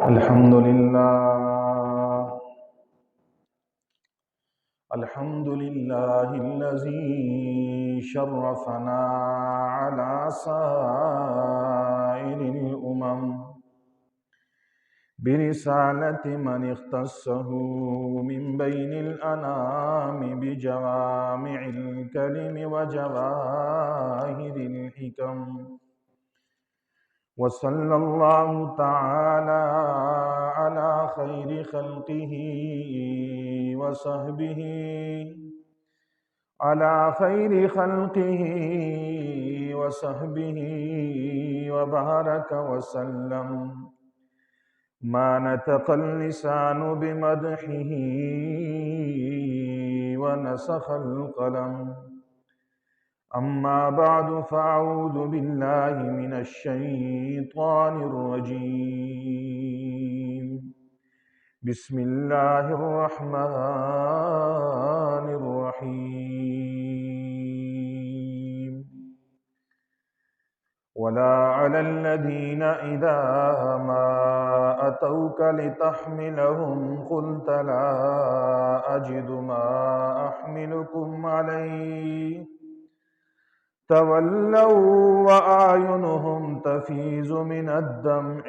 الحمد لله الحمد لله الذي شرفنا على سائر الأمم برسالة من اختصه من بين الأنام بجوامع الكلم وجواهر الحكم. وصلى الله تعالى على خير خلقه وصحبه وبارك وسلم ما نطق اللسان بمدحه ونسخ القلم. أما بعد فأعوذ بالله من الشيطان الرجيم. بسم الله الرحمن الرحيم. ولا على الذين إذا ما أتوك لتحملهم قلت لا أجد ما أحملكم عليه تولوا وأعينهم تفيض من الدمع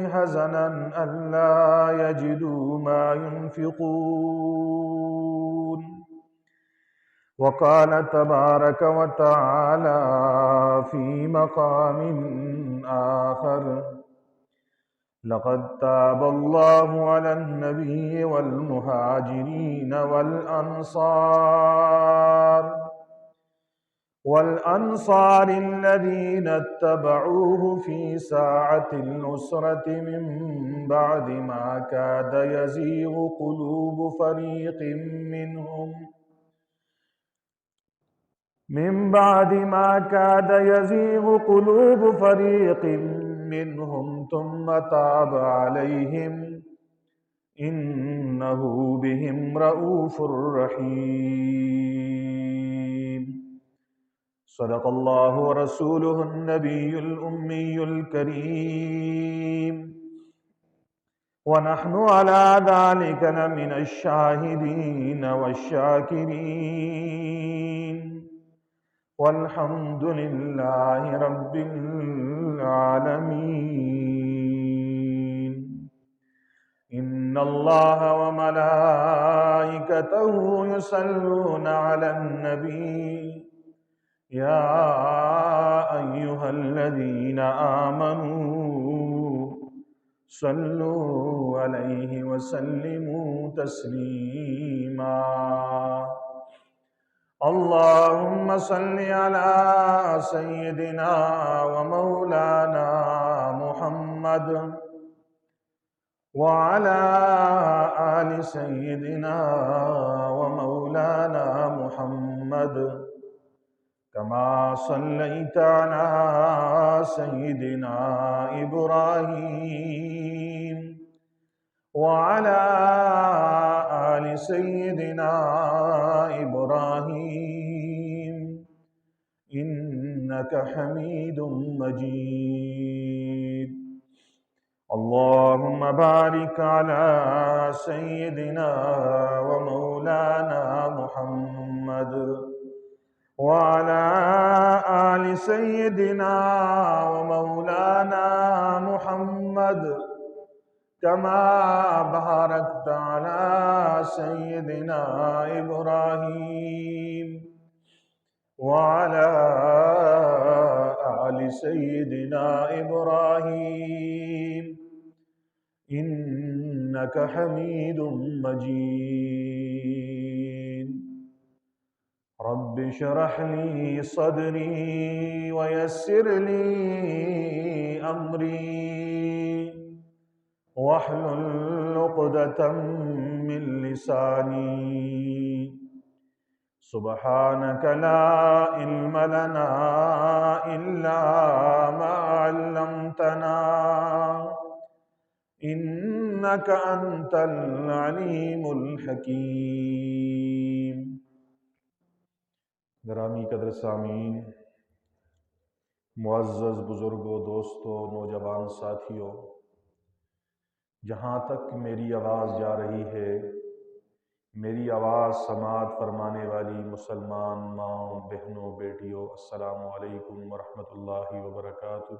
حزنا ألا يجدوا ما ينفقون. وقال تبارك وتعالى في مقام آخر: لقد تاب الله على النبي والمهاجرين والأنصار الذين اتبعوه في ساعة العسرة من بعد ما كاد يزيغ قلوب فريق منهم ثم تاب عليهم إنه بهم رؤوف رحيم. صدق الله ورسوله النبي الأمي الكريم، ونحن على ذلك لمن الشاهدين والشاكرين، والحمد لله رب العالمين. إن الله وملائكته يصلون على النبي يا أيها الذين آمنوا صلوا عليه وسلموا تسليما. اللهم صل على سيدنا ومولانا محمد وعلى آل سيدنا ومولانا محمد كما صليت على سيدنا إبراهيم وعلى آل سيدنا إبراهيم إنك حميد مجيد. اللهم بارك على سيدنا ومولانا محمد وعلى آل سيدنا ومولانا محمد كما باركت على سيدنا إبراهيم وعلى آل سيدنا إبراهيم إنك حميد مجيد. رب اشرح لي صدري ويسر لي أمري واحلل عقدة من لساني. سبحانك لا علم لنا إلا ما علمتنا إنك أنت العليم الحكيم. گرامی قدر سامعین، معزز بزرگوں، دوستوں، نوجوان ساتھیوں، جہاں تک میری آواز جا رہی ہے، میری آواز سماعت فرمانے والی مسلمان ماؤں، بہنوں، بیٹیوں، السلام علیکم ورحمۃ اللہ وبرکاتہ۔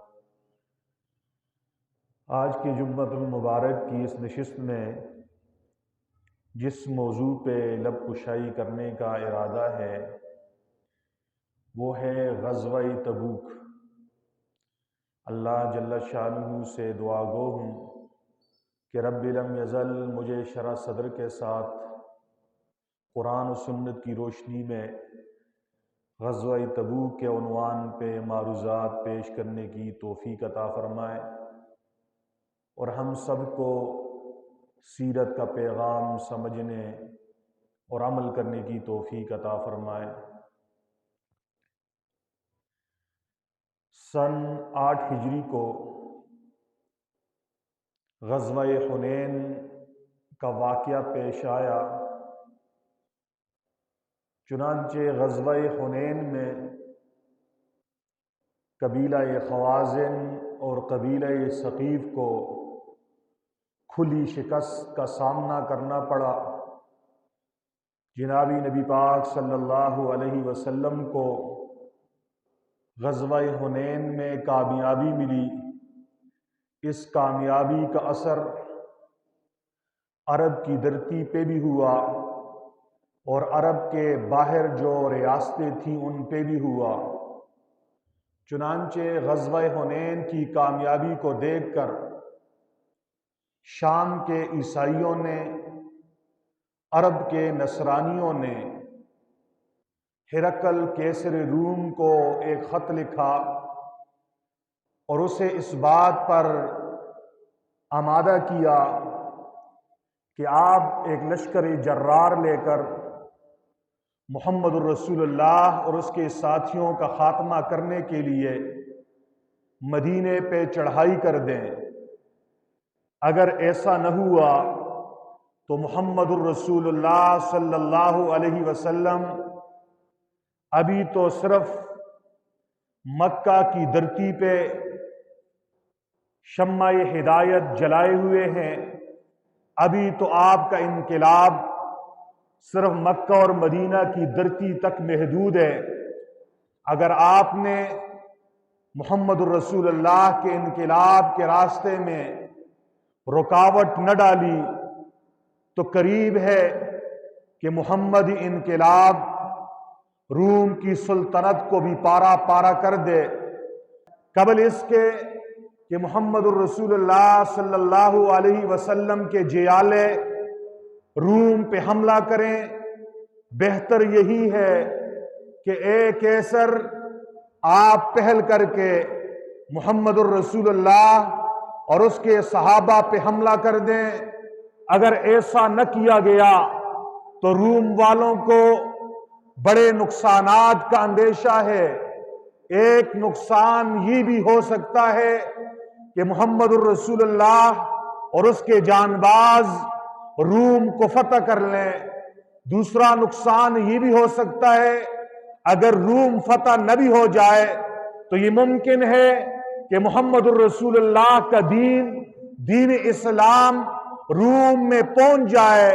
آج کی جمعۃ المبارک کی اس نشست میں جس موضوع پہ لب کشائی کرنے کا ارادہ ہے وہ ہے غزوہ تبوک۔ اللہ جل شانہ سے دعا گو ہوں کہ رب لم یزل مجھے شرح صدر کے ساتھ قرآن و سنت کی روشنی میں غزوہ تبوک کے عنوان پہ معروضات پیش کرنے کی توفیق عطا فرمائے، اور ہم سب کو سیرت کا پیغام سمجھنے اور عمل کرنے کی توفیق عطا فرمائے۔ سن 8 ہجری کو غزوہ حنین کا واقعہ پیش آیا۔ چنانچہ غزوہ حنین میں قبیلہ خوازن اور قبیلہ ثقیف کو کھلی شکست کا سامنا کرنا پڑا۔ جنابی نبی پاک صلی اللہ علیہ وسلم کو غزوہ حنین میں کامیابی ملی۔ اس کامیابی کا اثر عرب کی دھرتی پہ بھی ہوا اور عرب کے باہر جو ریاستیں تھیں ان پہ بھی ہوا۔ چنانچہ غزوہ حنین کی کامیابی کو دیکھ کر شام کے عیسائیوں نے، عرب کے نصرانیوں نے ہرقل کیسر روم کو ایک خط لکھا اور اسے اس بات پر آمادہ کیا کہ آپ ایک لشکر جرار لے کر محمد الرسول اللہ اور اس کے ساتھیوں کا خاتمہ کرنے کے لیے مدینے پہ چڑھائی کر دیں۔ اگر ایسا نہ ہوا تو محمد الرسول اللہ صلی اللہ علیہ وسلم ابھی تو صرف مکہ کی دھرتی پہ شمع ہدایت جلائے ہوئے ہیں، ابھی تو آپ کا انقلاب صرف مکہ اور مدینہ کی دھرتی تک محدود ہے۔ اگر آپ نے محمد الرسول اللہ کے انقلاب کے راستے میں رکاوٹ نہ ڈالی تو قریب ہے کہ محمدی انقلاب روم کی سلطنت کو بھی پارا پارا کر دے، قبل اس کے کہ محمد الرسول اللہ صلی اللہ علیہ وسلم کے جیالے روم پہ حملہ کریں۔ بہتر یہی ہے کہ اے کیسر، آپ پہل کر کے محمد الرسول اللہ اور اس کے صحابہ پہ حملہ کر دیں۔ اگر ایسا نہ کیا گیا تو روم والوں کو بڑے نقصانات کا اندیشہ ہے۔ ایک نقصان یہ بھی ہو سکتا ہے کہ محمد الرسول اللہ اور اس کے جانباز روم کو فتح کر لیں۔ دوسرا نقصان یہ بھی ہو سکتا ہے اگر روم فتح نہ بھی ہو جائے تو یہ ممکن ہے کہ محمد الرسول اللہ کا دین اسلام روم میں پہنچ جائے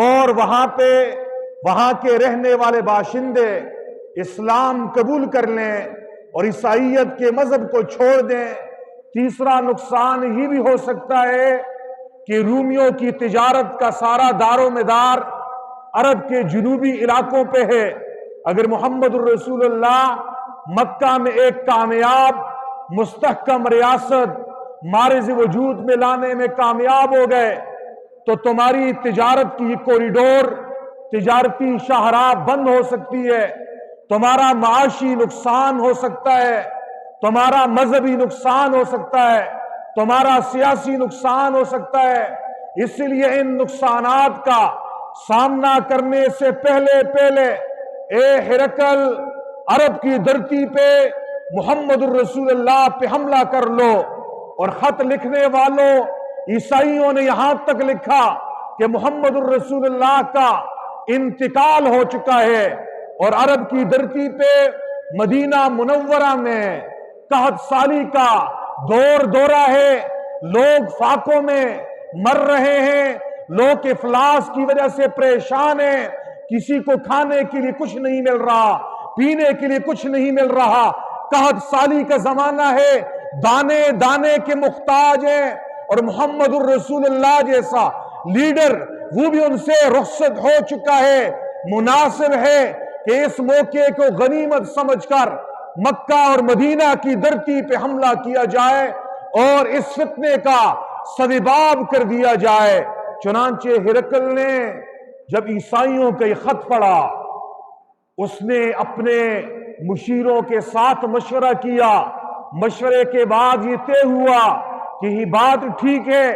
اور وہاں کے رہنے والے باشندے اسلام قبول کر لیں اور عیسائیت کے مذہب کو چھوڑ دیں۔ تیسرا نقصان یہ بھی ہو سکتا ہے کہ رومیوں کی تجارت کا سارا دار و مدار عرب کے جنوبی علاقوں پہ ہے۔ اگر محمد الرسول اللہ مکہ میں ایک کامیاب مستحکم ریاست مارز وجود میں لانے میں کامیاب ہو گئے تو تمہاری تجارت کی کوریڈور، تجارتی شاہراہ بند ہو سکتی ہے، تمہارا معاشی نقصان ہو سکتا ہے، تمہارا مذہبی نقصان ہو سکتا ہے، تمہارا سیاسی نقصان ہو سکتا ہے۔ اس لیے ان نقصانات کا سامنا کرنے سے پہلے اے ہرقل، عرب کی دھرتی پہ محمد الرسول اللہ پہ حملہ کر لو۔ اور خط لکھنے والوں عیسائیوں نے یہاں تک لکھا کہ محمد الرسول اللہ کا انتقال ہو چکا ہے، اور عرب کی دھرتی پہ مدینہ منورہ میں قحط سالی کا دور دورہ ہے، لوگ فاقوں میں مر رہے ہیں، لوگ افلاس کی وجہ سے پریشان ہیں، کسی کو کھانے کے لیے کچھ نہیں مل رہا، پینے کے لیے کچھ نہیں مل رہا، قحط سالی کا زمانہ ہے، دانے دانے کے محتاج ہیں، اور محمد الرسول اللہ جیسا لیڈر وہ بھی ان سے رخصت ہو چکا ہے۔ مناسب ہے کہ اس موقع کو غنیمت سمجھ کر مکہ اور مدینہ کی دھرتی پہ حملہ کیا جائے اور اس فتنے کا سبب کر دیا جائے۔ چنانچہ ہرقل نے جب عیسائیوں کا یہ خط پڑھا، اس نے اپنے مشیروں کے ساتھ مشورہ کیا، مشورے کے بعد یہ طے ہوا کہ یہ بات ٹھیک ہے،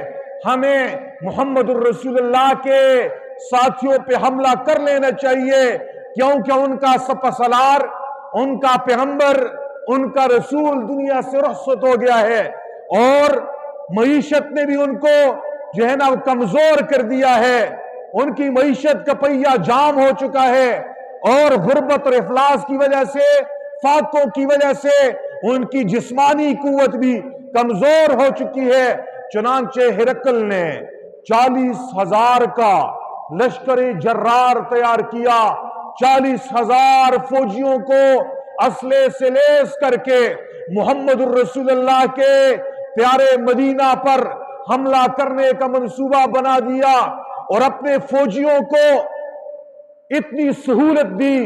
ہمیں محمد الرسول اللہ کے ساتھیوں پہ حملہ کر لینا چاہیے، کیونکہ ان کا سپاسالار، ان کا پیغمبر، ان کا رسول دنیا سے رخصت ہو گیا ہے، اور معیشت نے بھی ان کو جو ہے نا کمزور کر دیا ہے، ان کی معیشت کا پہیہ جام ہو چکا ہے، اور غربت اور افلاس کی وجہ سے، فاقوں کی وجہ سے ان کی جسمانی قوت بھی کمزور ہو چکی ہے۔ چنانچہ ہرقل نے 40,000 کا لشکر جرار تیار کیا، 40,000 فوجیوں کو اسلحے سے لیس کر کے محمد الرسول اللہ کے پیارے مدینہ پر حملہ کرنے کا منصوبہ بنا دیا، اور اپنے فوجیوں کو اتنی سہولت دی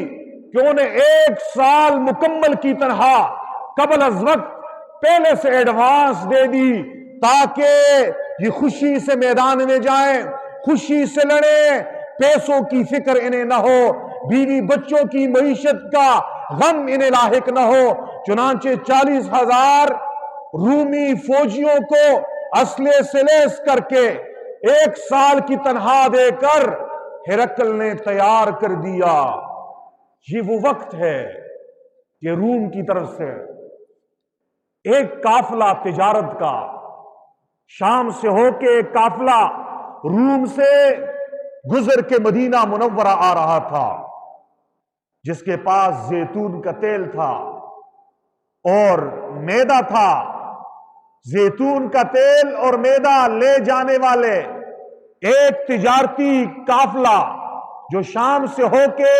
کہ انہیں 1 سال مکمل کی تنخواہ قبل از وقت پہلے سے ایڈوانس دے دی، تاکہ یہ خوشی سے میدان میں جائیں، خوشی سے لڑیں، پیسوں کی فکر انہیں نہ ہو، بیوی بچوں کی معیشت کا غم انہیں لاحق نہ ہو۔ چنانچہ 40,000 رومی فوجیوں کو اسلحے سے لیس کر کے 1 سال کی تنخواہ دے کر ہرقل نے تیار کر دیا۔ یہ وہ وقت ہے کہ روم کی طرف سے ایک قافلہ تجارت کا، شام سے ہو کے ایک قافلہ روم سے گزر کے مدینہ منورہ آ رہا تھا، جس کے پاس زیتون کا تیل تھا اور میدا تھا۔ زیتون کا تیل اور میدا لے جانے والے ایک تجارتی قافلہ جو شام سے ہو کے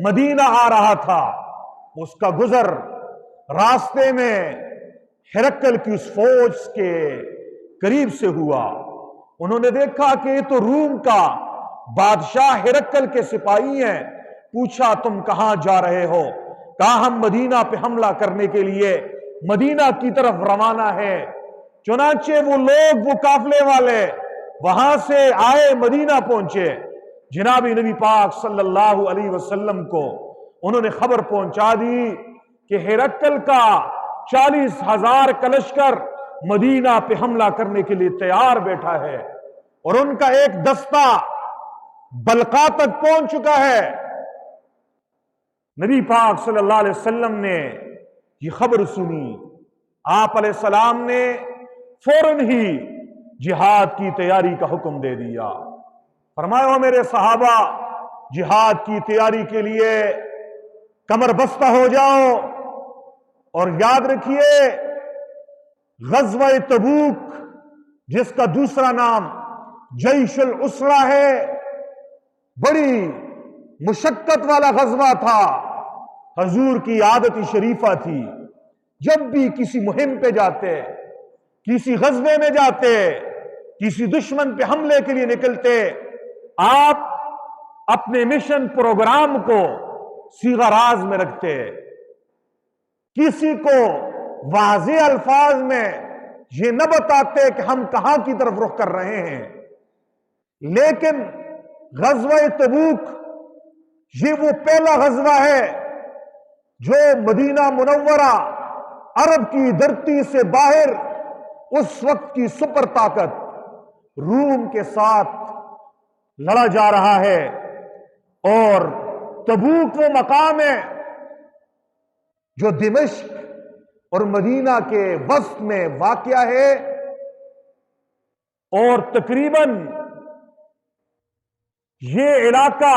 مدینہ آ رہا تھا، اس کا گزر راستے میں ہرقل کی اس فوج کے قریب سے ہوا۔ انہوں نے دیکھا کہ یہ تو روم کا بادشاہ ہرقل کے سپاہی ہیں۔ پوچھا تم کہاں جا رہے ہو؟ کہا ہم مدینہ پہ حملہ کرنے کے لیے مدینہ کی طرف روانہ ہے۔ چنانچہ وہ لوگ، وہ قافلے والے وہاں سے آئے، مدینہ پہنچے، جناب نبی پاک صلی اللہ علیہ وسلم کو انہوں نے خبر پہنچا دی کہ ہرقل کا 40,000 کا لشکر مدینہ پہ حملہ کرنے کے لیے تیار بیٹھا ہے، اور ان کا ایک دستہ بلقا تک پہنچ چکا ہے۔ نبی پاک صلی اللہ علیہ وسلم نے یہ خبر سنی، آپ علیہ السلام نے فوراً ہی جہاد کی تیاری کا حکم دے دیا۔ فرمایا میرے صحابہ، جہاد کی تیاری کے لیے کمر بستہ ہو جاؤ، اور یاد رکھیے غزوہ تبوک، جس کا دوسرا نام جیش العسرہ ہے، بڑی مشقت والا غزوہ تھا۔ حضور کی عادت شریفہ تھی، جب بھی کسی مہم پہ جاتے، کسی غزوے میں جاتے، کسی دشمن پہ حملے کے لیے نکلتے، آپ اپنے مشن پروگرام کو صیغہ راز میں رکھتے، کسی کو واضح الفاظ میں یہ نہ بتاتے کہ ہم کہاں کی طرف رخ کر رہے ہیں۔ لیکن غزوہ تبوک یہ وہ پہلا غزوہ ہے جو مدینہ منورہ عرب کی دھرتی سے باہر اس وقت کی سپر طاقت روم کے ساتھ لڑا جا رہا ہے، اور تبوک وہ مقام ہے جو دمشق اور مدینہ کے وسط میں واقع ہے، اور تقریباً یہ علاقہ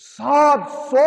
700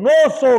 900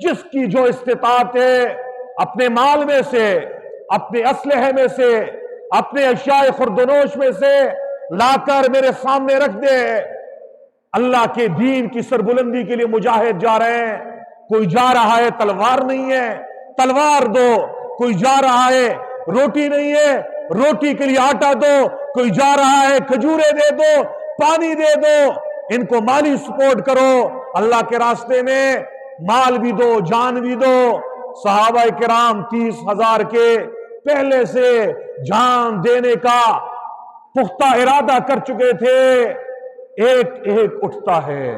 جس کی جو استطاعت ہے اپنے مال میں سے، اپنے اسلحے میں سے، اپنے اشیاء خردنوش میں سے لا کر میرے سامنے رکھ دے۔ اللہ کے دین کی سربلندی کے لیے مجاہد جا رہے ہیں، کوئی جا رہا ہے تلوار نہیں ہے، تلوار دو، کوئی جا رہا ہے روٹی نہیں ہے، روٹی کے لیے آٹا دو، کوئی جا رہا ہے کھجورے دے دو، پانی دے دو، ان کو مالی سپورٹ کرو، اللہ کے راستے میں مال بھی دو، جان بھی دو۔ صحابہ کرام 30,000 کے پہلے سے جان دینے کا پختہ ارادہ کر چکے تھے۔ ایک ایک اٹھتا ہے،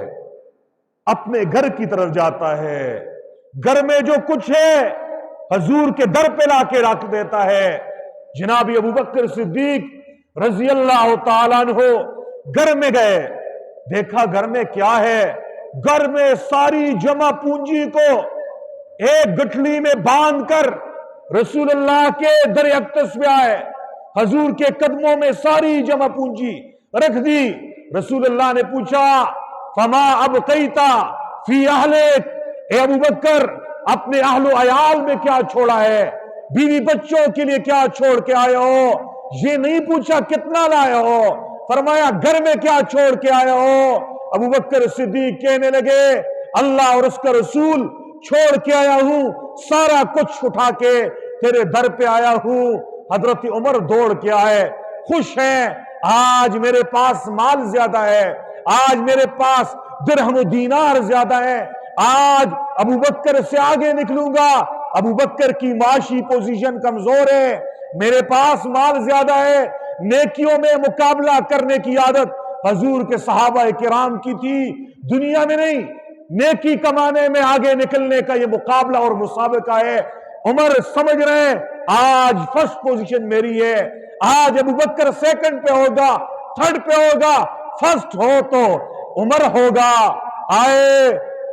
اپنے گھر کی طرف جاتا ہے، گھر میں جو کچھ ہے حضور کے در پہ لا کے رکھ دیتا ہے۔ جناب ابو بکر صدیق رضی اللہ تعالیٰ عنہ گھر میں گئے، دیکھا گھر میں کیا ہے، گھر میں ساری جمع پونجی کو ایک گٹھلی میں باندھ کر رسول اللہ کے در اقدس میں آئے، حضور کے قدموں میں ساری جمع پونجی رکھ دی۔ رسول اللہ نے پوچھا فما ابقیتا فی اہلک، اے ابو بکر اپنے اہل و عیال میں کیا چھوڑا ہے، بیوی بچوں کے لیے کیا چھوڑ کے آئے ہو؟ یہ نہیں پوچھا کتنا لائے ہو، فرمایا گھر میں کیا چھوڑ کے آئے ہو؟ ابو بکر صدیق کہنے لگے اللہ اور اس کا رسول چھوڑ کے آیا ہوں، سارا کچھ اٹھا کے تیرے در پہ آیا ہوں۔ حضرت عمر دوڑ کے آئے، خوش ہیں، آج میرے پاس مال زیادہ ہے، آج میرے پاس درہم و دینار زیادہ ہے، آج ابو بکر سے آگے نکلوں گا۔ ابو بکر کی معاشی پوزیشن کمزور ہے، میرے پاس مال زیادہ ہے۔ نیکیوں میں مقابلہ کرنے کی عادت حضور کے صحابہ کرام کی تھی، دنیا میں نہیں، نیکی کمانے میں آگے نکلنے کا یہ مقابلہ اور مسابقہ ہے۔ عمر سمجھ رہے ہیں آج فرسٹ پوزیشن میری ہے، آج ابو بکر سیکنڈ پہ ہوگا، تھرڈ پہ ہوگا، فرسٹ ہو تو عمر ہوگا۔ آئے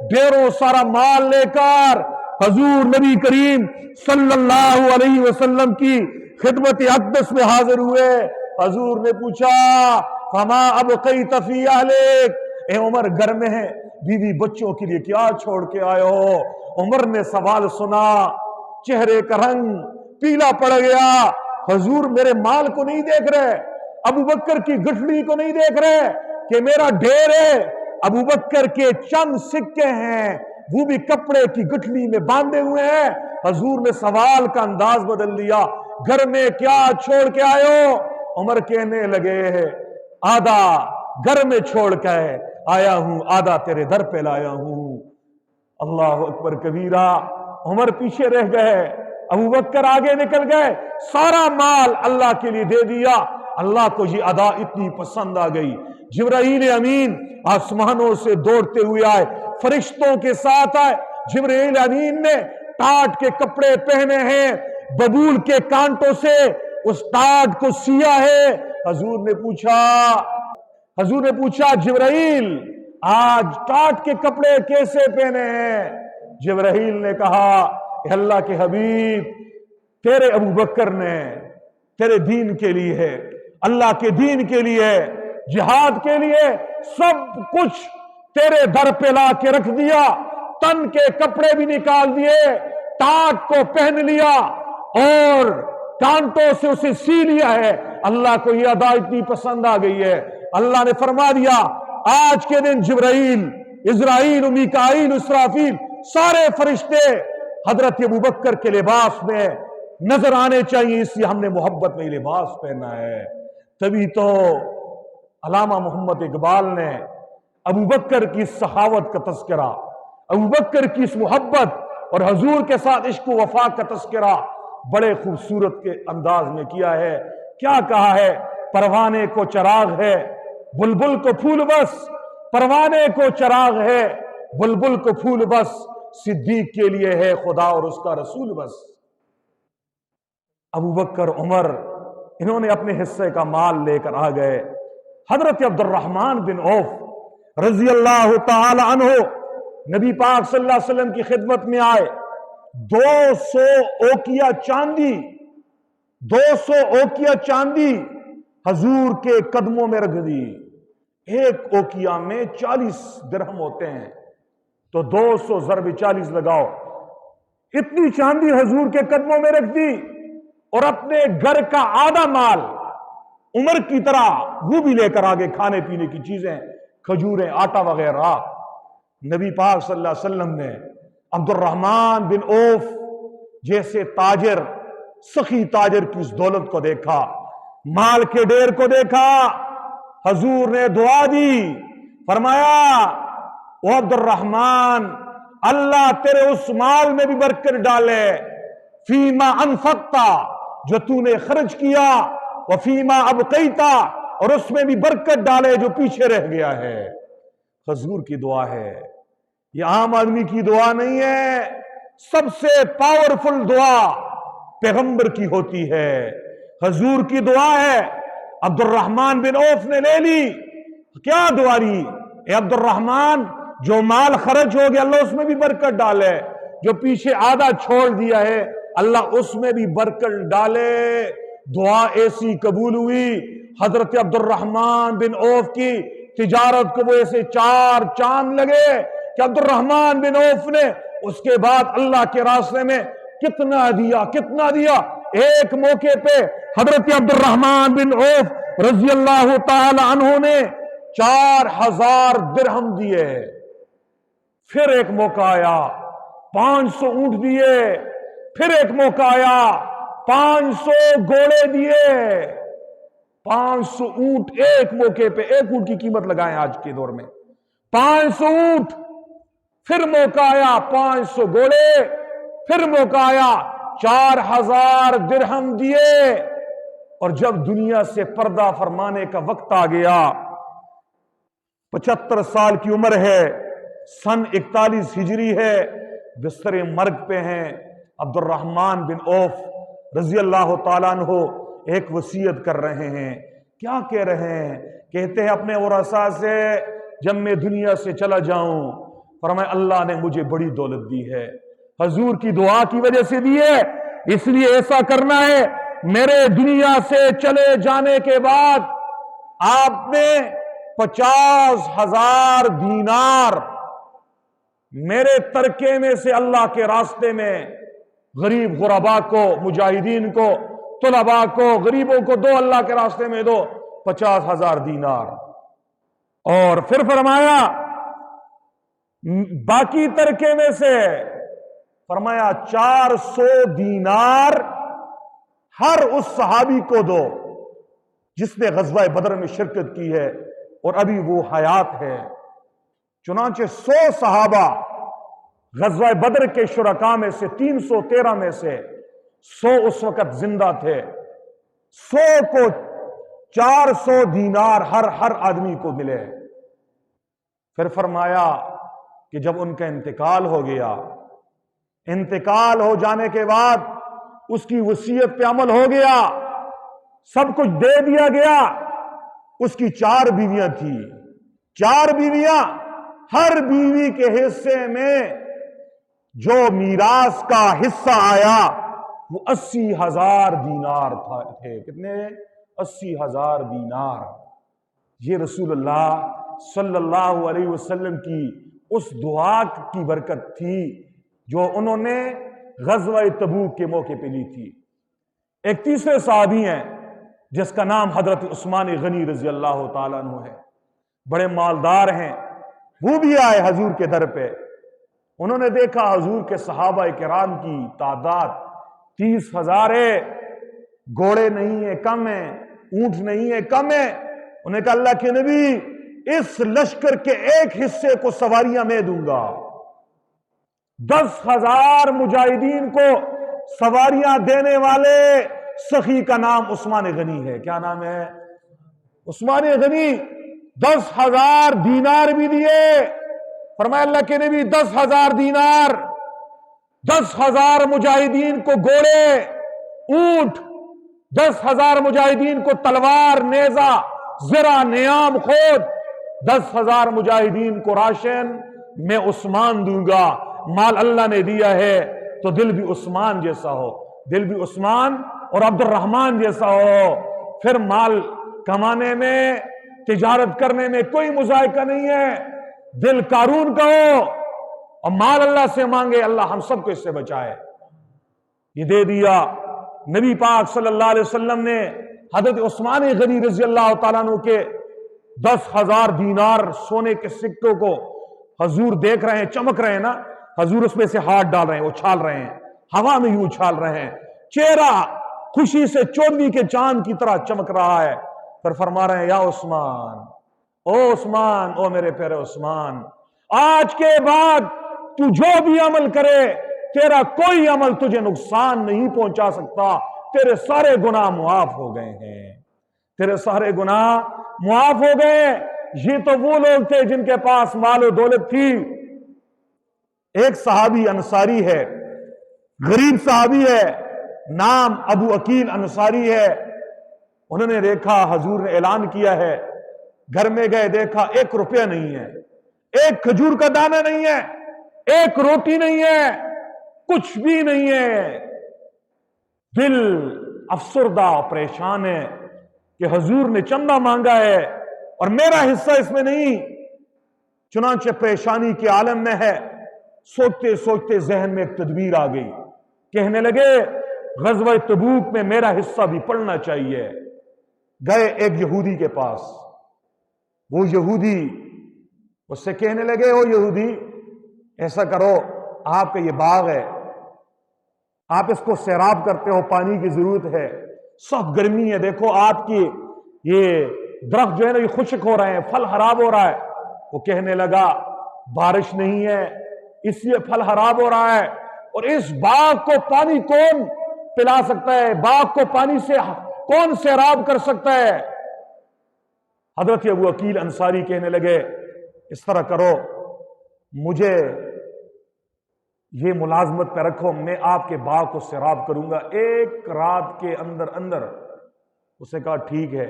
ڈیروں سارا مال لے کر حضور نبی کریم صلی اللہ علیہ وسلم کی خدمت اقدس میں حاضر ہوئے۔ حضور نے پوچھا فما ابقیت فی اہلک، اے عمر گھر میں ہے بیوی بچوں کے لیے کیا چھوڑ کے آئے ہو؟ عمر نے سوال سنا، چہرے کا رنگ پیلا پڑ گیا۔ حضور میرے مال کو نہیں دیکھ رہے، ابو بکر کی گٹھلی کو نہیں دیکھ رہے کہ میرا ڈھیر ہے، ابو بکر کے چند سکے ہیں وہ بھی کپڑے کی گٹھلی میں باندھے ہوئے ہیں۔ حضور نے سوال کا انداز بدل دیا، گھر میں کیا چھوڑ کے آئے ہو؟ عمر کہنے لگے آدھا گھر میں چھوڑ کے آیا ہوں، آدھا تیرے در پہ لایا ہوں۔ اللہ اکبر کبیرہ۔ عمر پیچھے رہ گئے، ابو بکر آگے نکل گئے، سارا مال اللہ کے لیے دے دیا۔ اللہ کو یہ ادا اتنی پسند آ گئی، جبرائیل امین آسمانوں سے دوڑتے ہوئے آئے، فرشتوں کے ساتھ آئے۔ جبرائیل امین نے ٹاٹ کے کپڑے پہنے ہیں، ببول کے کانٹوں سے اس ٹاٹ کو سیا ہے۔ حضور نے پوچھا جبرائیل آج ٹاٹ کے کپڑے کیسے پہنے ہیں؟ جبرائیل نے کہا اے اللہ کے حبیب، تیرے ابو بکر نے تیرے دین کے لیے ہے، اللہ کے دین کے لیے، جہاد کے لیے سب کچھ تیرے در پہ لا کے رکھ دیا، تن کے کپڑے بھی نکال دیے، ٹاٹ کو پہن لیا اور کانٹوں سے اسے سی لیا ہے۔ اللہ کو یہ ادا اتنی پسند آ گئی ہے، اللہ نے فرما دیا آج کے دن جبرائیل، اسرائیل، میکائیل، اسرافیل سارے فرشتے حضرت ابو بکر کے لباس میں نظر آنے چاہیے، اس لیے ہم نے محبت میں لباس پہنا ہے۔ تبھی تو علامہ محمد اقبال نے ابو بکر کی سخاوت کا تذکرہ، ابو بکر کی اس محبت اور حضور کے ساتھ عشق و وفا کا تذکرہ بڑے خوبصورت کے انداز میں کیا ہے۔ کیا کہا ہے؟ پروانے کو چراغ ہے، بلبل کو پھول بس، پروانے کو چراغ ہے، بلبل کو پھول بس، صدیق کے لیے ہے خدا اور اس کا رسول بس۔ ابو بکر، عمر، انہوں نے اپنے حصے کا مال لے کر آ گئے۔ حضرت عبد الرحمن بن عوف رضی اللہ تعالی عنہ نبی پاک صلی اللہ علیہ وسلم کی خدمت میں آئے، 200 اوکیا چاندی، 200 اوکیا چاندی حضور کے قدموں میں رکھ دی۔ ایک اوکیا میں 40 درہم ہوتے ہیں، تو 200 ضرب 40 لگاؤ، اتنی چاندی حضور کے قدموں میں رکھ دی، اور اپنے گھر کا آدھا مال عمر کی طرح وہ بھی لے کر آگے، کھانے پینے کی چیزیں، کھجوریں، آٹا وغیرہ۔ نبی پاک صلی اللہ علیہ وسلم نے عبد الرحمن بن عوف جیسے تاجر، سخی تاجر کی اس دولت کو دیکھا، مال کے ڈھیر کو دیکھا، حضور نے دعا دی، فرمایا او عبد الرحمن، اللہ تیرے اس مال میں بھی برکت ڈالے، فیما انفقتا، جو تو نے خرچ کیا، وفیما ابقیتا، اور اس میں بھی برکت ڈالے جو پیچھے رہ گیا ہے۔ حضور کی دعا ہے، یہ عام آدمی کی دعا نہیں ہے، سب سے پاورفل دعا پیغمبر کی ہوتی ہے، حضور کی دعا ہے۔ عبد الرحمن بن عوف نے لے لی، کیا دعا لی؟ اے عبد الرحمن، جو مال خرچ ہو گیا اللہ اس میں بھی برکت ڈالے، جو پیچھے آدھا چھوڑ دیا ہے اللہ اس میں بھی برکت ڈالے۔ دعا ایسی قبول ہوئی، حضرت عبد الرحمن بن عوف کی تجارت کو وہ ایسے 4 چاند لگے کہ عبد الرحمن بن عوف نے اس کے بعد اللہ کے راستے میں کتنا دیا۔ ایک موقع پہ حضرت عبد الرحمن بن عوف رضی اللہ تعالی عنہ نے 4000 درہم دیے۔ پھر ایک موقع آیا 500 اونٹ دیے، پھر ایک موقع آیا 500 گھوڑے دیے۔ 500 اونٹ ایک موقع پہ، ایک اونٹ کی قیمت لگائیں آج کے دور میں، 500 اونٹ، پھر موقع آیا 500 گھوڑے، پھر موقع آیا 4000 درہم دیے۔ اور جب دنیا سے پردہ فرمانے کا وقت آ گیا، 75 سال کی عمر ہے، سن 41 ہجری ہے، بستر مرگ پہ ہیں، عبد الرحمن بن عوف رضی اللہ تعالیٰ عنہ ایک وصیت کر رہے ہیں۔ کیا کہہ رہے ہیں؟ کہتے ہیں اپنے ورثاء سے، جب میں دنیا سے چلا جاؤں، فرمایا اللہ نے مجھے بڑی دولت دی ہے، حضور کی دعا کی وجہ سے دی ہے، اس لیے ایسا کرنا ہے، میرے دنیا سے چلے جانے کے بعد آپ نے 50,000 دینار میرے ترکے میں سے اللہ کے راستے میں غریب غربا کو، مجاہدین کو، طلباء کو، غریبوں کو دو، اللہ کے راستے میں دو، 50,000 دینار۔ اور پھر فرمایا باقی ترکے میں سے فرمایا 400 دینار ہر اس صحابی کو دو جس نے غزوہ بدر میں شرکت کی ہے اور ابھی وہ حیات ہے۔ چنانچہ 100 صحابہ غزوہ بدر کے شرکاء میں سے 313 میں سے 100 اس وقت زندہ تھے، 100 کو 400 دینار ہر آدمی کو ملے۔ پھر فرمایا کہ جب ان کا انتقال ہو گیا، انتقال ہو جانے کے بعد اس کی وصیت پہ عمل ہو گیا، سب کچھ دے دیا گیا۔ اس کی 4 بیویاں تھیں، 4 بیویاں، ہر بیوی کے حصے میں جو میراث کا حصہ آیا وہ 80,000 دینار تھے۔ کتنے؟ 80,000 دینار۔ یہ رسول اللہ صلی اللہ علیہ وسلم کی اس دعا کی برکت تھی جو انہوں نے غزوہ تبوک کے موقع پہ لی تھی۔ ایک تیسرے صحابی ہیں جس کا نام حضرت عثمان غنی رضی اللہ تعالیٰ عنہ ہے، بڑے مالدار ہیں، وہ بھی آئے حضور کے در پہ۔ انہوں نے دیکھا حضور کے صحابہ کرام کی تعداد 30,000 ہے، گھوڑے نہیں ہیں کم ہیں، اونٹ نہیں ہے کم ہے۔ انہوں نے کہا اللہ کے نبی، اس لشکر کے ایک حصے کو سواریاں میں دوں گا۔ 10,000 مجاہدین کو سواریاں دینے والے سخی کا نام عثمان غنی ہے۔ کیا نام ہے؟ عثمان غنی۔ 10,000 دینار بھی دیے۔ فرمایا اللہ کے نبی 10,000 دینار، 10,000 مجاہدین کو گھوڑے، اونٹ، 10,000 مجاہدین کو تلوار، نیزہ، زرہ، نیام، خود، 10,000 مجاہدین کو راشن میں عثمان دوں گا۔ مال اللہ نے دیا ہے تو دل بھی عثمان جیسا ہو، دل بھی عثمان اور عبد الرحمن جیسا ہو۔ پھر مال کمانے میں، تجارت کرنے میں کوئی مذائقہ نہیں ہے، دل قارون کا ہو، اور مال اللہ سے مانگے، اللہ ہم سب کو اس سے بچائے۔ یہ دے دیا۔ نبی پاک صلی اللہ علیہ وسلم نے حضرت عثمان غنی رضی اللہ تعالیٰ عنہ کے 10,000 دینار سونے کے سکوں کو حضور دیکھ رہے ہیں، چمک رہے ہیں نا، حضور اس میں سے ہاتھ ڈال رہے ہیں، اچھال رہے ہیں، ہوا میں یوں اچھال رہے ہیں، چہرہ خوشی سے چودنی کے چاند کی طرح چمک رہا ہے۔ پھر فرما رہے ہیں یا عثمان، او عثمان، او میرے پیارے عثمان، آج کے بعد تو جو بھی عمل کرے تیرا کوئی عمل تجھے نقصان نہیں پہنچا سکتا، تیرے سارے گناہ معاف ہو گئے ہیں، تیرے سارے گناہ معاف ہو گئے۔ یہ تو وہ لوگ تھے جن کے پاس مال و دولت تھی۔ ایک صحابی انصاری ہے، غریب صحابی ہے، نام ابو عقیل انصاری ہے۔ انہوں نے دیکھا حضور نے اعلان کیا ہے، گھر میں گئے دیکھا 1 روپیہ نہیں ہے، 1 کھجور کا دانہ نہیں ہے، 1 روٹی نہیں ہے، کچھ بھی نہیں ہے۔ دل افسردہ پریشان ہے کہ حضور نے چندہ مانگا ہے اور میرا حصہ اس میں نہیں۔ چنانچہ پریشانی کے عالم میں ہے، سوچتے سوچتے ذہن میں ایک تدبیر آ گئی، کہنے لگے غزوہ تبوک میں میرا حصہ بھی پڑنا چاہیے۔ گئے ایک یہودی کے پاس، وہ یہودی اس سے کہنے لگے او یہودی، ایسا کرو، آپ کا یہ باغ ہے، آپ اس کو سیراب کرتے ہو، پانی کی ضرورت ہے، سخت گرمی ہے، دیکھو آپ کی یہ درخت جو ہے نا یہ خشک ہو رہے ہیں، پھل خراب ہو رہا ہے۔ وہ کہنے لگا بارش نہیں ہے اس لیے پھل خراب ہو رہا ہے، اور اس باغ کو پانی کون پلا سکتا ہے، باغ کو پانی سے کون سیراب کر سکتا ہے؟ حضرت ابو عقیل انصاری کہنے لگے اس طرح کرو، مجھے یہ ملازمت پہ رکھو، میں آپ کے باغ کو سیراب کروں گا 1 رات کے اندر اندر۔ اس نے کہا ٹھیک ہے۔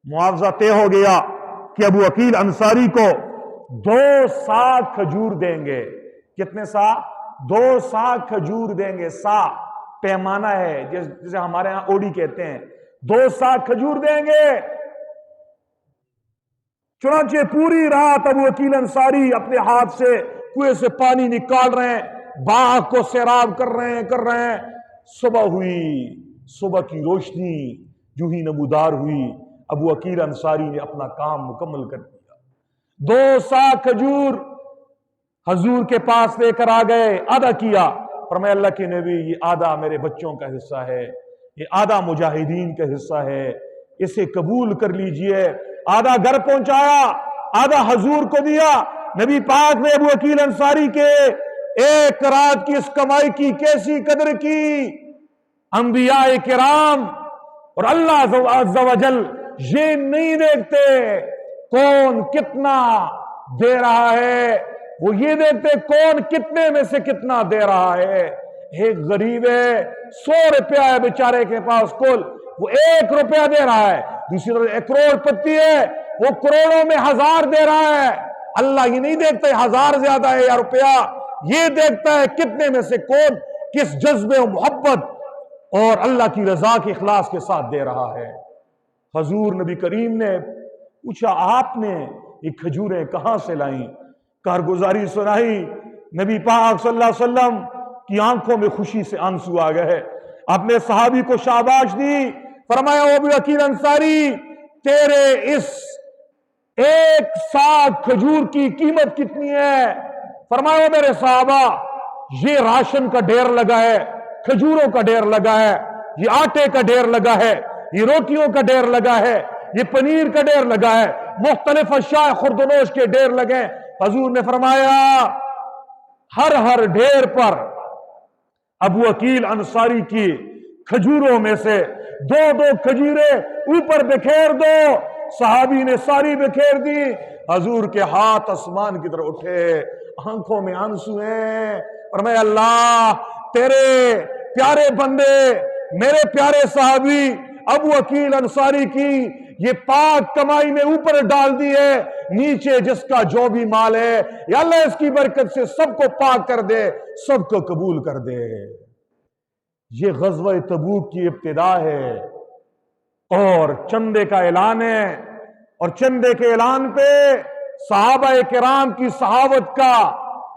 معاوضہ طے ہو گیا کہ ابو عقیل انصاری کو 2 سا کھجور دیں گے۔ کتنے سا؟ 2 سا کھجور دیں گے۔ سا پیمانہ ہے، جسے ہمارے ہاں اوڑی کہتے ہیں۔ 2 سا کھجور دیں گے۔ چنانچہ پوری رات ابو عقیل انصاری اپنے ہاتھ سے کنویں سے پانی نکال رہے ہیں، باغ کو سیراب کر رہے ہیں۔ صبح ہوئی، صبح کی روشنی جو ہی نمودار ہوئی، ابو عقیل انصاری نے اپنا کام مکمل کر دیا۔ 2 سا کھجور حضور کے پاس لے کر آ گئے، آدھا کیا، فرمایا اللہ کے نبی یہ آدھا میرے بچوں کا حصہ ہے، یہ آدھا مجاہدین کا حصہ ہے، اسے قبول کر لیجئے۔ آدھا گھر پہنچایا، آدھا حضور کو دیا۔ نبی پاک نے ابو عقیل انصاری کے 1 رات کی اس کمائی کی کیسی قدر کی۔ انبیاء کرام اور اللہ عز و جل یہ نہیں دیکھتے کون کتنا دے رہا ہے، وہ یہ دیکھتے کون کتنے میں سے کتنا دے رہا ہے۔ ایک غریب ہے، 100 روپیہ ہے بیچارے کے پاس کل، وہ 1 روپیہ دے رہا ہے۔ دوسری طرف 1 کروڑ پتی ہے، وہ کروڑوں میں 1000 دے رہا ہے۔ اللہ یہ نہیں دیکھتا 1000 زیادہ ہے یا روپیہ، یہ دیکھتا ہے کتنے میں سے کون کس جذبے و محبت اور اللہ کی رضا کے اخلاص کے ساتھ دے رہا ہے۔ حضور نبی کریم نے پوچھا آپ نے یہ کھجوریں کہاں سے لائیں؟ کارگزاری سنائی۔ نبی پاک صلی اللہ علیہ وسلم کی آنکھوں میں خوشی سے آنسو آ گئے، اپنے صحابی کو شاباش دی، فرمایا ابو عقیل انصاری تیرے اس 1 سا کھجور کی قیمت کتنی ہے؟ فرمایا میرے صحابہ یہ راشن کا ڈھیر لگا ہے، کھجوروں کا ڈھیر لگا ہے، یہ آٹے کا ڈھیر لگا ہے، یہ روٹیوں کا ڈھیر لگا ہے، یہ پنیر کا ڈھیر لگا ہے، مختلف اشیاء خوردنوش کے ڈھیر لگے۔ حضور نے فرمایا ہر ڈھیر پر ابو عقیل انصاری کی کھجوروں میں سے 2 کھجوریں اوپر بکھیر دو۔ صحابی نے ساری بکھیر دی۔ حضور کے ہاتھ آسمان کی طرف اٹھے، آنکھوں میں آنسو ہیں، اور میں اللہ تیرے پیارے بندے میرے پیارے صحابی ابو عقیل انصاری کی یہ پاک کمائی میں اوپر ڈال دی ہے، نیچے جس کا جو بھی مال ہے یا اللہ اس کی برکت سے سب کو پاک کر دے، سب کو قبول کر دے۔ یہ غزوہ تبوک کی ابتدا ہے اور چندے کا اعلان ہے، اور چندے کے اعلان پہ صحابہ کرام کی صحابت کا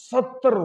70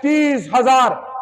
30,000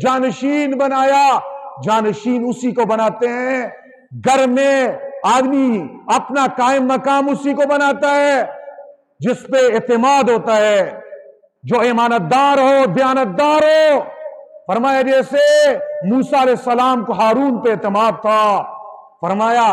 جانشین بنایا. جانشین اسی کو بناتے ہیں گھر میں، آدمی اپنا قائم مقام اسی کو بناتا ہے جس پہ اعتماد ہوتا ہے، جو امانت دار ہو، دیانتدار ہو. فرمایا جیسے موسیٰ علیہ السلام کو ہارون پہ اعتماد تھا، فرمایا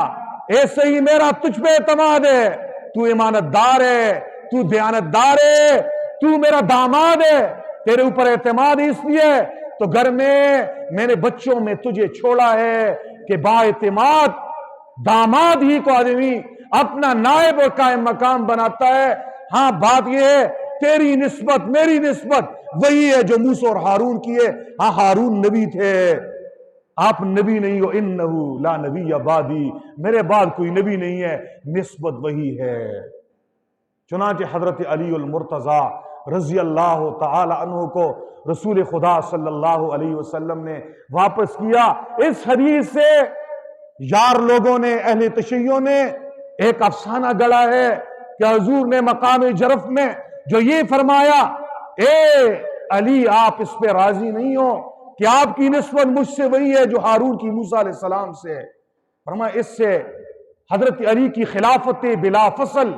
ایسے ہی میرا تجھ پہ اعتماد ہے، تو امانت دار ہے، تو دیانتدار ہے، تو میرا داماد ہے، تیرے اوپر اعتماد اس لیے تو گھر میں نے بچوں میں تجھے چھوڑا ہے کہ با اعتماد داماد ہی کو آدمی اپنا نائب اور قائم مقام بناتا ہے. ہاں بات یہ ہے تیری نسبت میری نسبت وہی ہے جو موسیٰ اور ہارون کی ہے. ہاں ہارون نبی تھے، آپ نبی نہیں ہو. انہو لا نبی بعدی، میرے بعد کوئی نبی نہیں ہے، نسبت وہی ہے. چنانچہ حضرت علی المرتضی رضی اللہ تعالی عنہ کو رسول خدا صلی اللہ علیہ وسلم نے واپس کیا. اس حدیث سے یار لوگوں نے، اہل تشیعوں نے ایک افسانہ گڑا ہے کہ حضور نے مقام جرف میں جو یہ فرمایا، اے علی آپ اس پہ راضی نہیں ہو کہ آپ کی نسبت مجھ سے وہی ہے جو ہارون کی موسیٰ علیہ السلام سے. فرمایا اس سے حضرت علی کی خلافت بلا فصل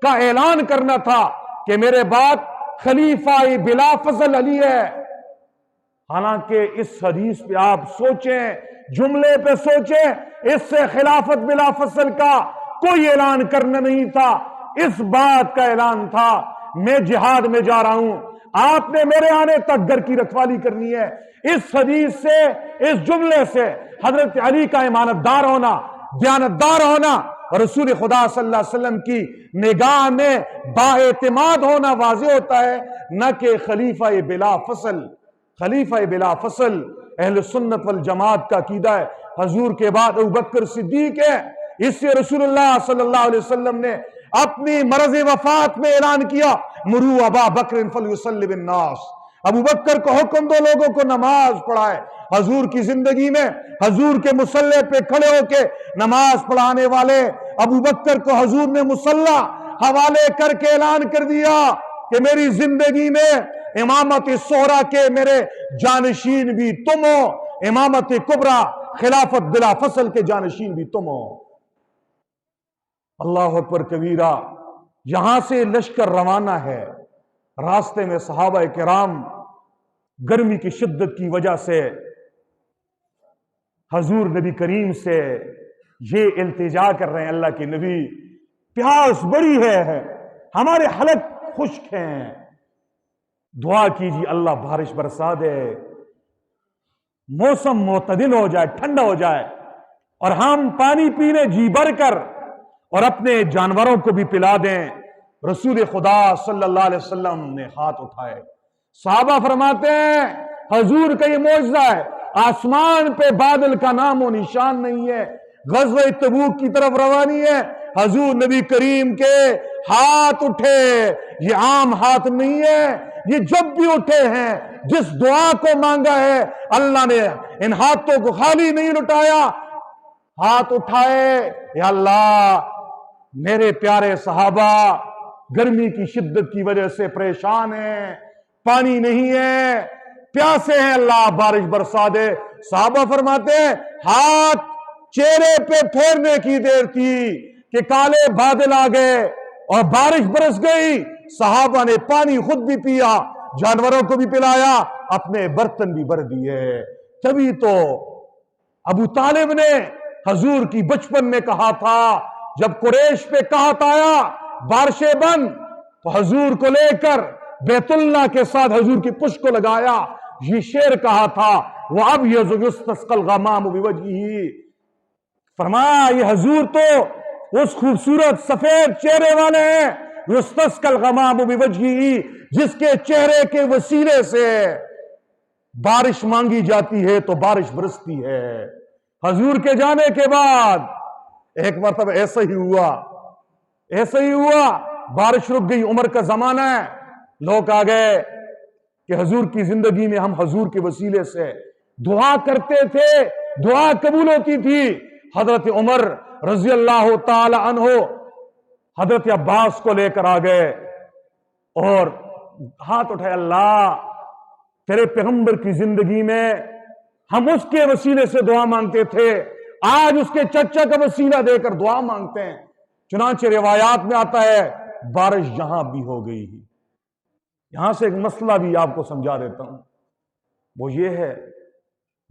کا اعلان کرنا تھا کہ میرے بعد خلیفہ بلا فصل علی ہے. حالانکہ اس حدیث پہ آپ سوچیں، جملے پہ سوچیں، اس سے خلافت بلا فصل کا کوئی اعلان کرنا نہیں تھا. اس بات کا اعلان تھا میں جہاد میں جا رہا ہوں، آپ نے میرے آنے تک گھر کی رکھوالی کرنی ہے. اس حدیث سے، اس جملے سے حضرت علی کا امانت دار ہونا، دیانتدار ہونا اور رسول خدا صلی اللہ علیہ وسلم کی نگاہ میں با اعتماد ہونا واضح ہوتا ہے، نہ کہ خلیفہ بلا فصل. خلیفہ بلا فصل اہل سنت والجماعت کا عقیدہ ہے حضور کے بعد ابوبکر صدیق ہے. اس سے رسول اللہ صلی اللہ علیہ وسلم نے اپنی مرض وفات میں اعلان کیا، مرو ابا بکر فلیصلی بالناس، ابو بکر کو حکم دو لوگوں کو نماز پڑھائے. حضور کی زندگی میں حضور کے مصلی پہ کھڑے ہو کے نماز پڑھانے والے ابو بکر کو حضور نے مصلی حوالے کر کے اعلان کر دیا کہ میری زندگی میں امامت صغریٰ کے میرے جانشین بھی تم ہو، امامت کبریٰ خلافت بلا فصل کے جانشین بھی تم ہو. اللہ اکبر کبیرہ. یہاں سے لشکر روانہ ہے، راستے میں صحابہ کرام گرمی کی شدت کی وجہ سے حضور نبی کریم سے یہ التجا کر رہے ہیں، اللہ کے نبی پیاس بڑی ہے، ہمارے حلق خشک ہیں، دعا کیجیے اللہ بارش برسا دے، موسم معتدل ہو جائے، ٹھنڈا ہو جائے اور ہم پانی پینے جی بھر کر اور اپنے جانوروں کو بھی پلا دیں. رسول خدا صلی اللہ علیہ وسلم نے ہاتھ اٹھائے. صحابہ فرماتے ہیں حضور کا یہ معجزہ ہے، آسمان پہ بادل کا نام و نشان نہیں ہے. غزوہ تبوک کی طرف روانی ہے، حضور نبی کریم کے ہاتھ اٹھے. یہ عام ہاتھ نہیں ہے، یہ جب بھی اٹھے ہیں جس دعا کو مانگا ہے اللہ نے ان ہاتھوں کو خالی نہیں لٹایا. ہاتھ اٹھائے، یا اللہ میرے پیارے صحابہ گرمی کی شدت کی وجہ سے پریشان ہیں، پانی نہیں ہے، پیاسے ہیں، اللہ بارش برسا دے. صحابہ فرماتے ہیں ہاتھ چہرے پہ پھیرنے کی دیر تھی کہ کالے بادل آ گئے اور بارش برس گئی. صحابہ نے پانی خود بھی پیا، جانوروں کو بھی پلایا، اپنے برتن بھی بھر دیے. تبھی تو ابو طالب نے حضور کی بچپن میں کہا تھا، جب قریش پہ قحط آیا، بارشیں بند، تو حضور کو لے کر بیت اللہ کے ساتھ حضور کی پشت کو لگایا، یہ شعر کہا تھا وَأَبْيَضُ يُسْتَسْقَى الْغَمَامُ بِوَجْهِهِ. فرمایا یہ حضور تو اس خوبصورت سفید چہرے والے ہیں، يُسْتَسْقَى الْغَمَامُ بِوَجْهِهِ، جس کے چہرے کے وسیلے سے بارش مانگی جاتی ہے تو بارش برستی ہے. حضور کے جانے کے بعد ایک مرتبہ ایسا ہی ہوا، بارش رک گئی، عمر کا زمانہ ہے، لوگ آ گئے کہ حضور کی زندگی میں ہم حضور کے وسیلے سے دعا کرتے تھے، دعا قبول ہوتی تھی. حضرت عمر رضی اللہ تعالی عنہ حضرت عباس کو لے کر آ گئے اور ہاتھ اٹھائے، اللہ تیرے پیغمبر کی زندگی میں ہم اس کے وسیلے سے دعا مانگتے تھے، آج اس کے چچا کا وسیلہ دے کر دعا مانگتے ہیں۔ چنانچہ روایات میں آتا ہے بارش یہاں بھی ہو گئی ہی۔ یہاں سے ایک مسئلہ بھی آپ کو سمجھا دیتا ہوں، وہ یہ ہے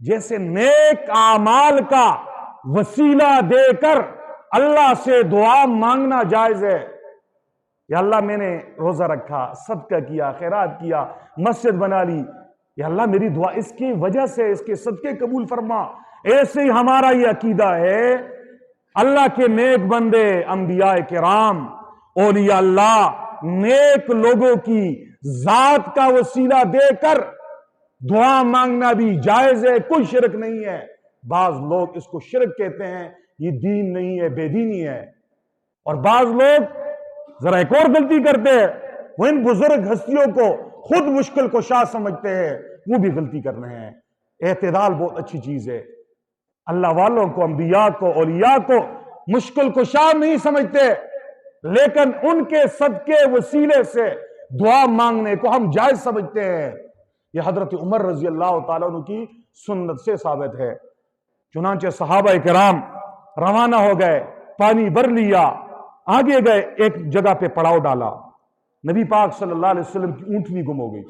جیسے نیک اعمال کا وسیلہ دے کر اللہ سے دعا مانگنا جائز ہے، یا اللہ میں نے روزہ رکھا، صدقہ کیا، خیرات کیا، مسجد بنا لی، یا اللہ میری دعا اس کی وجہ سے اس کے صدقے قبول فرما، ایسے ہی ہمارا یہ عقیدہ ہے اللہ کے نیک بندے، انبیاء کرام، اولیاء اللہ، نیک لوگوں کی ذات کا وسیلہ دے کر دعا مانگنا بھی جائز ہے، کوئی شرک نہیں ہے۔ بعض لوگ اس کو شرک کہتے ہیں، یہ دین نہیں ہے، بے دینی ہے۔ اور بعض لوگ ذرا ایک اور غلطی کرتے ہیں، وہ ان بزرگ ہستیوں کو خود مشکل کشا سمجھتے ہیں، وہ بھی غلطی کر رہے ہیں۔ اعتدال بہت اچھی چیز ہے، اللہ والوں کو، انبیاء کو، اولیاء کو مشکل کشا نہیں سمجھتے، لیکن ان کے صدقے وسیلے سے دعا مانگنے کو ہم جائز سمجھتے ہیں۔ یہ حضرت عمر رضی اللہ تعالیٰ عنہ کی سنت سے ثابت ہے۔ چنانچہ صحابہ کرام روانہ ہو گئے، پانی بھر لیا، آگے گئے، ایک جگہ پہ پڑاؤ ڈالا، نبی پاک صلی اللہ علیہ وسلم کی اونٹنی گم ہو گئی،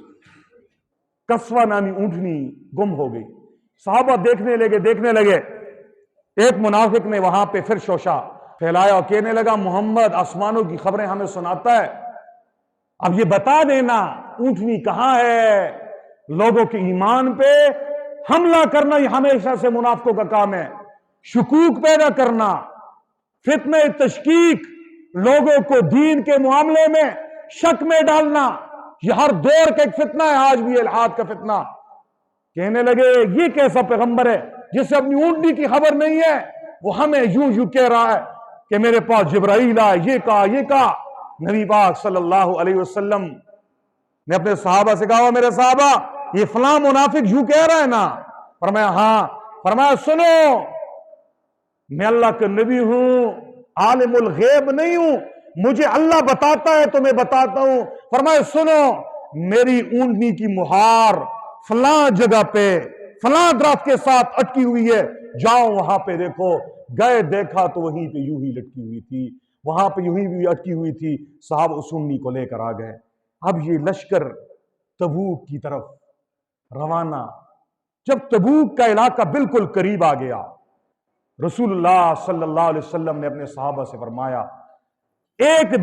قصوہ نامی اونٹنی گم ہو گئی۔ صحابہ دیکھنے لگے، ایک منافق نے وہاں پہ پھر شوشہ پھیلایا اور کہنے لگا محمد آسمانوں کی خبریں ہمیں سناتا ہے، اب یہ بتا دینا اونٹنی کہاں ہے۔ لوگوں کے ایمان پہ حملہ کرنا یہ ہمیشہ سے منافقوں کا کام ہے، شکوک پیدا کرنا، فتنہ تشکیک، لوگوں کو دین کے معاملے میں شک میں ڈالنا، یہ ہر دور کا ایک فتنہ ہے، آج بھی الحاد کا فتنہ۔ کہنے لگے یہ کیسا پیغمبر ہے جسے اپنی اونٹنی کی خبر نہیں ہے، وہ ہمیں یوں کہہ رہا ہے کہ میرے پاس جبرائیل آئے، یہ کہا۔ نبی پاک صلی اللہ علیہ وسلم نے اپنے صحابہ سے کہا میرے صحابہ یہ فلاں منافق یوں کہہ رہا ہے نا؟ فرمایا ہاں۔ فرمایا سنو، میں اللہ کا نبی ہوں، عالم الغیب نہیں ہوں، مجھے اللہ بتاتا ہے تو میں بتاتا ہوں۔ فرمایا سنو، میری اونٹنی کی مہار فلاں جگہ پہ فلاں درخت کے ساتھ اٹکی ہوئی ہے، جاؤ وہاں پہ دیکھو۔ گئے، دیکھا تو وہیں پہ یوں ہی لٹکی ہوئی تھی، وہاں پہ یوں ہی اٹکی ہوئی تھی۔ صاحب اس اونٹنی کو لے کر آ گئے۔ اب یہ لشکر تبوک کی طرف روانہ، جب تبوک کا علاقہ بالکل قریب آ گیا، رسول اللہ صلی اللہ علیہ وسلم نے اپنے صحابہ سے فرمایا ایک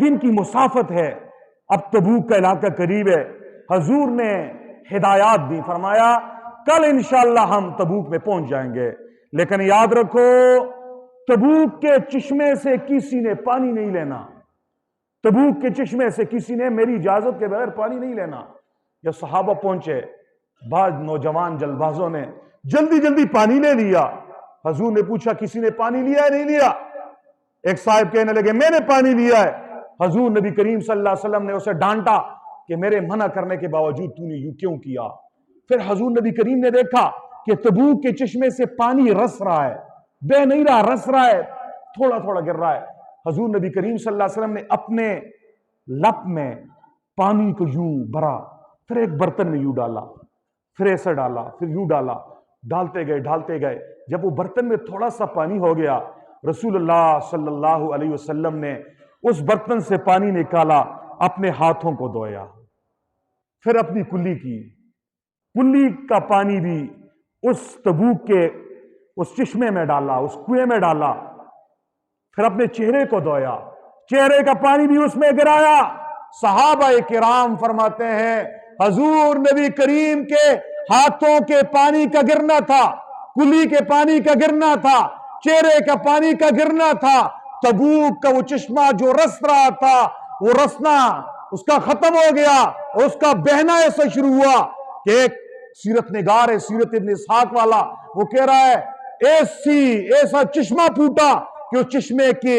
دن کی مسافت ہے، اب تبوک کا علاقہ قریب ہے۔ حضور نے ہدایات دی، فرمایا کل انشاءاللہ ہم تبوک میں پہنچ جائیں گے، لیکن یاد رکھو تبوک کے چشمے سے کسی نے پانی نہیں لینا، تبوک کے چشمے سے کسی نے میری اجازت کے بغیر پانی نہیں لینا۔ جب صحابہ پہنچے، بعض نوجوان جلد بازوں نے جلدی پانی لے لیا۔ حضور نے پوچھا کسی نے پانی لیا ہے نہیں لیا؟ ایک صاحب کہنے لگے میں نے پانی لیا ہے۔ حضور نبی کریم صلی اللہ علیہ وسلم نے اسے ڈانٹا کہ میرے منع کرنے کے باوجود تو نے یوں کیوں کیا؟ پھر حضور نبی کریم نے دیکھا کہ تبوک کے چشمے سے پانی رس رہا ہے، بہ نہیں رہا، رس رہا ہے، تھوڑا تھوڑا گر رہا ہے۔ حضور نبی کریم صلی اللہ علیہ وسلم نے اپنے لپ میں پانی کو یوں بھرا، پھر ایک برتن میں یوں ڈالا، پھر ایسا ڈالا، پھر یوں ڈالا، ڈالتے گئے۔ جب وہ برتن میں تھوڑا سا پانی ہو گیا، رسول اللہ صلی اللہ علیہ وسلم نے اس برتن سے پانی نکالا، اپنے ہاتھوں کو دھویا، پھر اپنی کلی کی، کلی کا پانی بھی اس تبوک کے اس چشمے میں ڈالا، اس کنویں میں ڈالا، پھر اپنے چہرے کو دھویا، چہرے کا پانی بھی اس میں گرایا۔ صحابہ کرام فرماتے ہیں حضور نبی کریم کے ہاتھوں کے پانی کا گرنا تھا، کلی کے پانی کا گرنا تھا، چہرے کا پانی کا گرنا تھا، تبوک کا وہ چشمہ جو رس رہا تھا وہ رسنا اس کا ختم ہو گیا، اس کا بہنا ایسا شروع ہوا کہ ایک سیرت نگار ہے، سیرت ابن اسحاق والا، وہ کہہ رہا ہے ایسا چشمہ پھوٹا کہ اس چشمے کے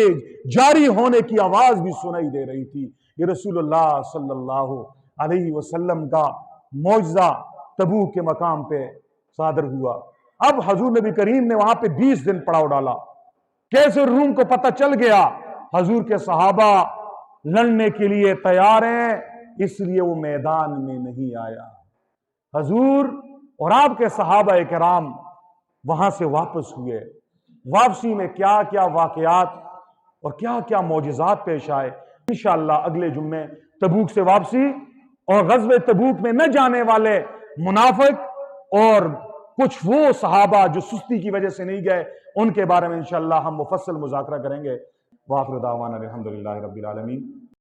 جاری ہونے کی آواز بھی سنائی دے رہی تھی۔ یہ رسول اللہ صلی اللہ علیہ وسلم کا معجزہ تبوک کے مقام پہ صادر ہوا۔ اب حضور نبی کریم نے وہاں پہ 20 دن پڑاؤ ڈالا۔ کیسے روم کو پتہ چل گیا حضور کے صحابہ لڑنے کے لیے تیار ہیں، اس لیے وہ میدان میں نہیں آیا۔ حضور اور آپ کے صحابہ کرام وہاں سے واپس ہوئے، واپسی میں کیا کیا واقعات اور کیا کیا معجزات پیش آئے، انشاءاللہ اگلے جمعے تبوک سے واپسی اور غزوہ تبوک میں نہ جانے والے منافق اور کچھ وہ صحابہ جو سستی کی وجہ سے نہیں گئے، ان کے بارے میں انشاءاللہ ہم مفصل مذاکرہ کریں گے۔ وآخر دعوانا الحمدللہ رب العالمین۔